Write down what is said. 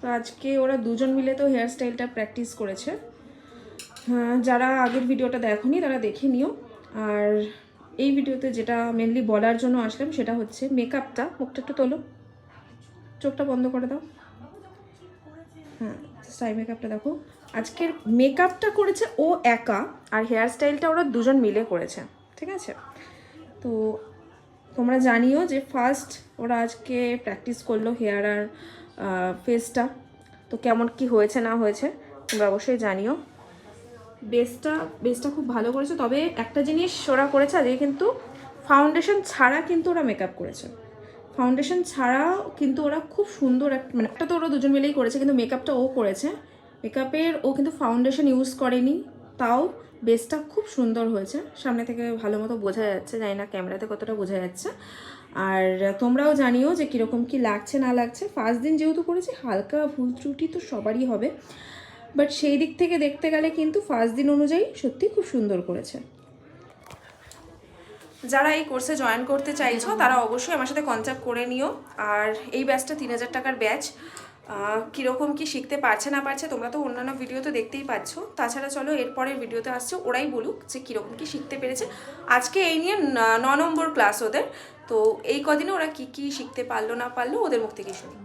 তো আজকে ওরা দুজন মিলে তো হেয়ার স্টাইলটা প্র্যাকটিস করেছে। যারা আগের ভিডিওটা দেখোনি তারা দেখে নিও। আর এই ভিডিওতে যেটা মেনলি বলার জন্য আসলাম সেটা হচ্ছে মেকআপটা। মুখটা একটু তোলো, চোখটা বন্ধ করে দাও। হ্যাঁ, স্টাইল মেকআপটা দেখো। আজকের মেকআপটা করেছে ও একা, আর হেয়ার স্টাইলটা ওরা দুজন মিলে করেছে, ঠিক আছে? তো তোমরা জানিও যে ফার্স্ট ওরা আজকে প্র্যাকটিস করলো হেয়ার আর ফেসটা, তো কেমন কি হয়েছে না হয়েছে তোমরা অবশ্যই জানিও। বেসটা খুব ভালো করেছে, তবে একটা জিনিস ওরা করেছে আজকে, কিন্তু ফাউন্ডেশন ছাড়া কিন্তু ওরা মেকআপ করেছে। ফাউন্ডেশন ছাড়াও কিন্তু ওরা খুব সুন্দর মানে একটা তো ওরা দুজন মিলেই করেছে, কিন্তু মেকআপটা ও করেছে। মেকআপের ও কিন্তু ফাউন্ডেশন ইউজ করেনি, তাও বেসটা খুব সুন্দর হয়েছে। সামনে থেকে ভালো মতো বোঝা যাচ্ছে, জানি না ক্যামেরাতে কতটা বোঝা যাচ্ছে। আর তোমরাও জানিও যে কীরকম কি লাগছে না লাগছে। ফার্স্ট দিন যেহেতু করেছি, হালকা ভুল ত্রুটি তো সবারই হবে, বাট সেই দিক থেকে দেখতে গেলে কিন্তু ফার্স্ট দিন অনুযায়ী সত্যি খুব সুন্দর করেছে। যারা এই কোর্সে জয়েন করতে চাইছো তারা অবশ্যই আমার সাথে কন্ট্যাক্ট করে নিও। আর এই ব্যাচটা 3000 টাকার ব্যাচ। কীরকম কি শিখতে পারছে না পারছে তোমরা তো অন্যান্য ভিডিও তো দেখতেই পাচ্ছ। তাছাড়া চলো এরপরের ভিডিওতে আসছে, ওরাই বলুক যে কীরকম কি শিখতে পেরেছে। আজকে এই নিয়ে 9 নম্বর ক্লাস ওদের। তো এই কদিনে ওরা কি কি শিখতে পারলো না পারলো ওদের মুখ থেকেই শুনি।